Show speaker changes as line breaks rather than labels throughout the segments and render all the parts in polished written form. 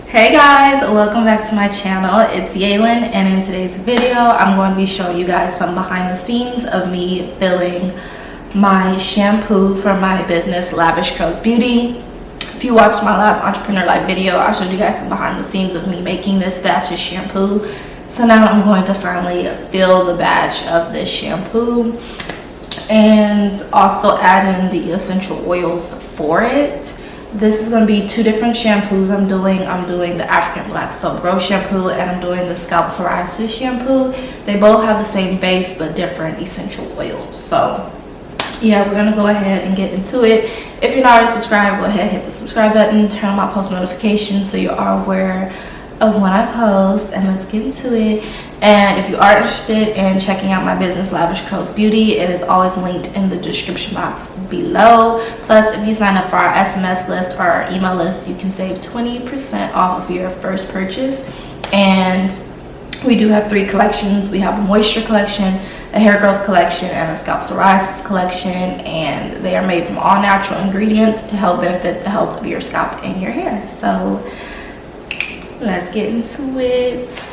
Hey guys, welcome back to my channel. It's Yalon, and in today's video I'm going to be showing you guys some behind the scenes of me filling my shampoo for my business Lavish Curls Beauty. If you watched my last Entrepreneur Life video, I showed you guys some behind the scenes of me making this batch of shampoo. So now I'm going to finally fill the batch of this shampoo and also add in the essential oils for it. This is going to be two different shampoos I'm doing the African Black Soap Growth shampoo, and I'm doing the Scalp Psoriasis shampoo. They both have the same base but different essential oils. So yeah, we're going to go ahead and get into it. If you're not already subscribed, go ahead, hit the subscribe button, turn on my post notifications so you are aware of when I post, and let's get into it. And if you are interested in checking out my business Lavish Curls Beauty, it is always linked in the description box below. Plus, if you sign up for our SMS list or our email list, you can save 20% off of your first purchase. And we do have 3 collections. We have a moisture collection, a hair growth collection, and a scalp psoriasis collection, and they are made from all natural ingredients to help benefit the health of your scalp and your hair. So let's get into it.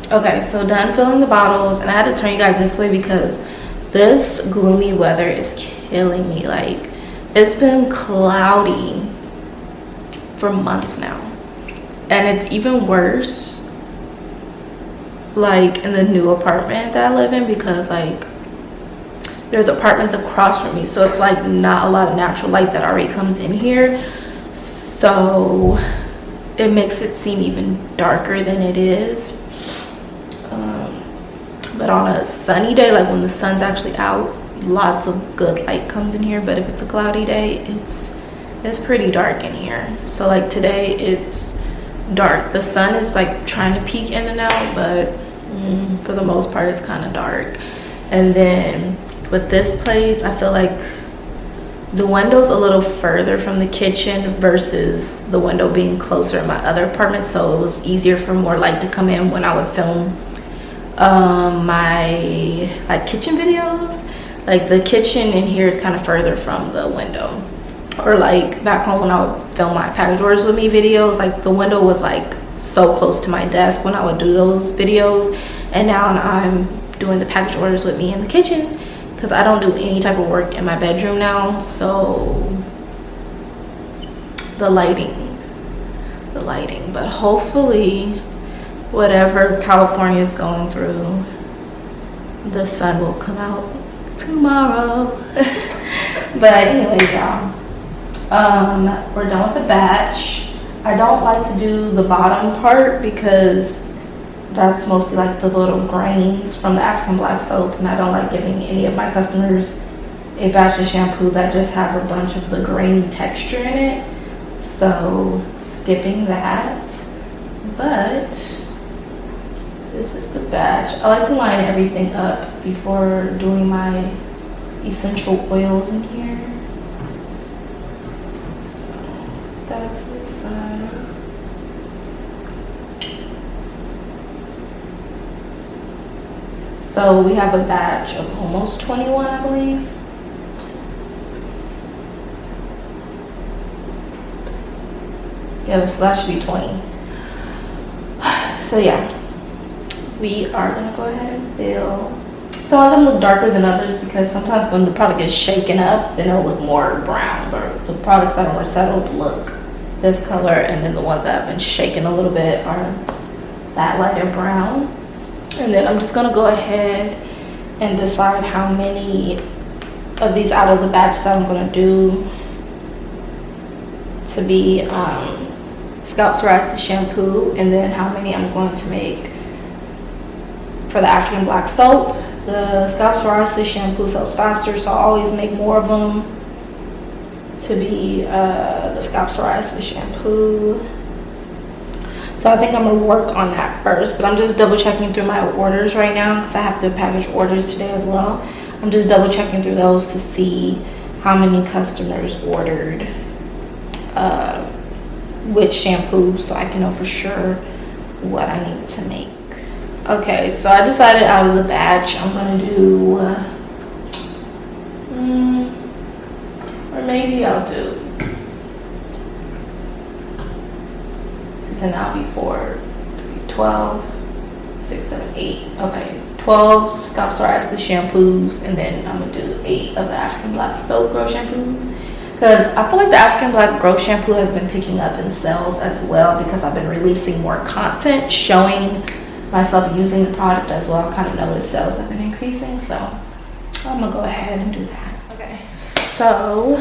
Okay, so done filling the bottles, and I had to turn you guys this way because this gloomy weather is killing me. Like, it's been cloudy for months now, and it's even worse like in the new apartment that I live in, because like there's apartments across from me, so it's like not a lot of natural light that already comes in here, so it makes it seem even darker than it is. But on a sunny day, like when the sun's actually out, lots of good light comes in here. But if it's a cloudy day, it's pretty dark in here. So like today it's dark. The sun is like trying to peek in and out, but for the most part it's kind of dark. And then with this place, I feel like the window's a little further from the kitchen versus the window being closer in my other apartment, so it was easier for more light to come in when I would film my like kitchen videos. Like the kitchen in here is kind of further from the window, or like back home when I would film my package orders with me videos, like the window was like so close to my desk when I would do those videos. And now I'm doing the package orders with me in the kitchen because I don't do any type of work in my bedroom now. So the lighting, but hopefully whatever California is going through, the sun will come out tomorrow. But anyway, y'all, we're done with the batch. I don't like to do the bottom part because that's mostly like the little grains from the African Black soap, and I don't like giving any of my customers a batch of shampoo that just has a bunch of the grainy texture in it. So skipping that. but this is the batch. I like to line everything up before doing my essential oils in here. So that's this side. So we have a batch of almost 21, I believe. Yeah, so that should be 20. So yeah, we are gonna go ahead and fill. Some of them look darker than others because sometimes when the product is shaken up, then it'll look more brown. But the products that are more settled look this color, and then the ones that have been shaken a little bit are that lighter brown. And then I'm just gonna go ahead and decide how many of these out of the batch that I'm gonna do to be scalp psoriasis shampoo, and then how many I'm going to make for the African black soap. The scalp psoriasis shampoo sells faster, so I always make more of them to be the scalp psoriasis shampoo. So I think I'm gonna work on that first, but I'm just double checking through my orders right now because I have to package orders today as well. I'm just double checking through those to see how many customers ordered which shampoo, so I can know for sure what I need to make. Okay, so I decided out of the batch I'm gonna do, or maybe I'll do, because then that'll be 4, 3, 12, 6, 7, 8. Okay, 12 scalp psoriasis shampoos, and then I'm gonna do 8 of the African Black Soap Grow shampoos. Because I feel like the African Black Growth Shampoo has been picking up in sales as well because I've been releasing more content showing myself using the product as well. I kind of noticed sales have been increasing, so I'm gonna go ahead and do that. Okay, so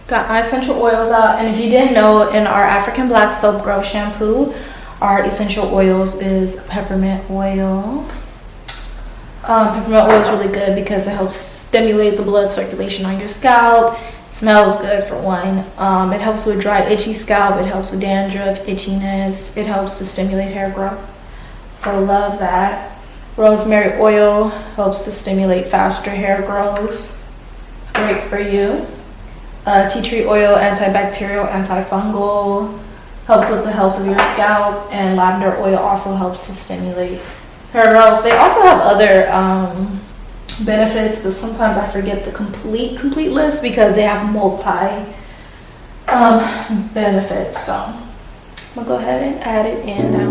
got my essential oils out, and if you didn't know, in our African Black Soap Growth Shampoo, our essential oils is peppermint oil. Peppermint oil is really good because it helps stimulate the blood circulation on your scalp. It smells good for one. It helps with dry, itchy scalp. It helps with dandruff, itchiness. It helps to stimulate hair growth. So love that. Rosemary oil helps to stimulate faster hair growth. It's great for you. Tea tree oil, antibacterial, antifungal. Helps with the health of your scalp. And lavender oil also helps to stimulate hair growth. They also have other benefits, but sometimes I forget the complete list because they have multi benefits. So I'm gonna go ahead and add it in now.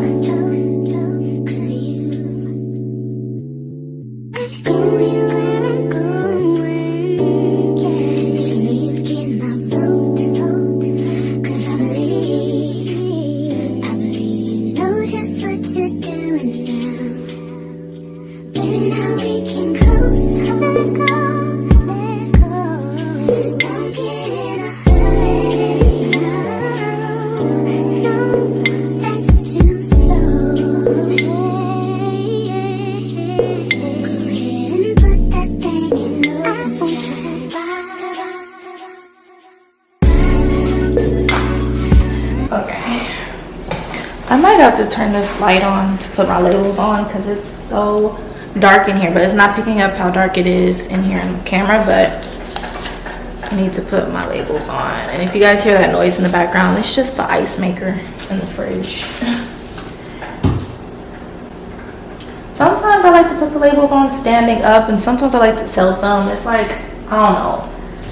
I might have to turn this light on to put my labels on because it's so dark in here, but it's not picking up how dark it is in here in the camera, but I need to put my labels on. And if you guys hear that noise in the background, it's just the ice maker in the fridge. Sometimes I like to put the labels on standing up, and sometimes I like to tilt them. It's like, I don't know.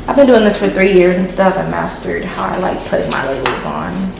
I've been doing this for 3 years and stuff. I mastered how I like putting my labels on.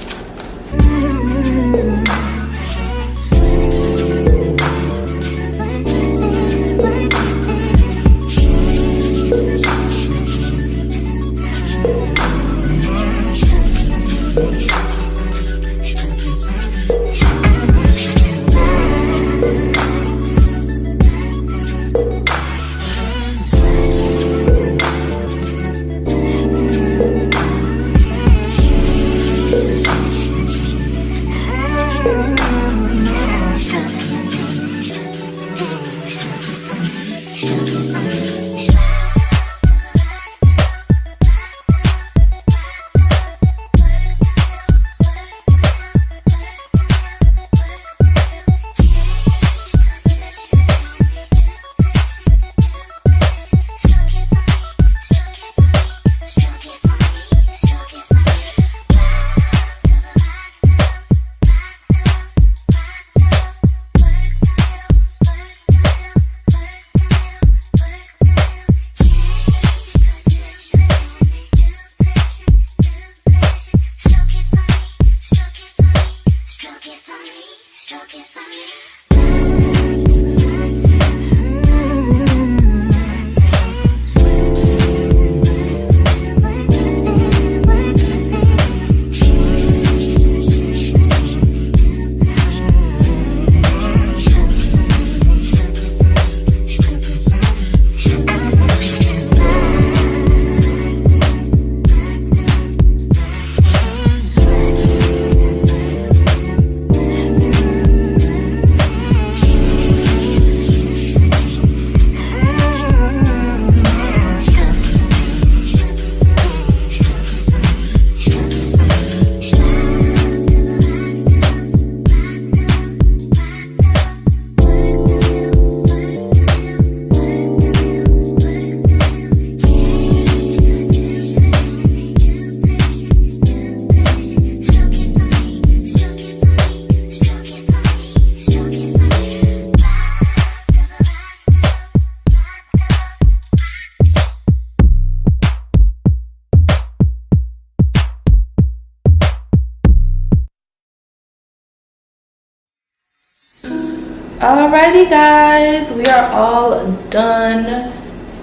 Alrighty guys, we are all done.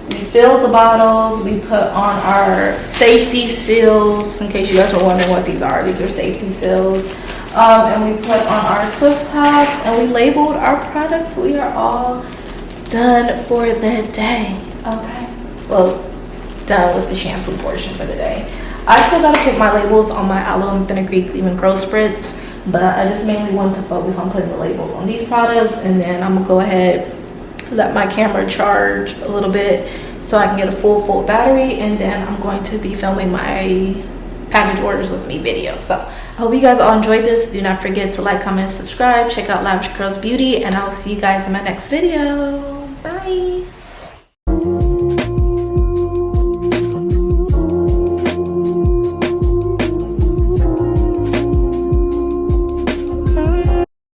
We filled the bottles, we put on our safety seals, in case you guys were wondering what these are are safety seals. And we put on our twist tops and we labeled our products. We are all done for the day. Okay, well, done with the shampoo portion for the day. I still gotta put my labels on my aloe and fenugreek leave-in grow spritz, but I just mainly want to focus on putting the labels on these products, and then I'm gonna go ahead, let my camera charge a little bit so I can get a full battery, and then I'm going to be filming my package orders with me video. So I hope you guys all enjoyed this. Do not forget to like, comment, and subscribe. Check out Lavish Curls Beauty, and I'll see you guys in my next video. Bye.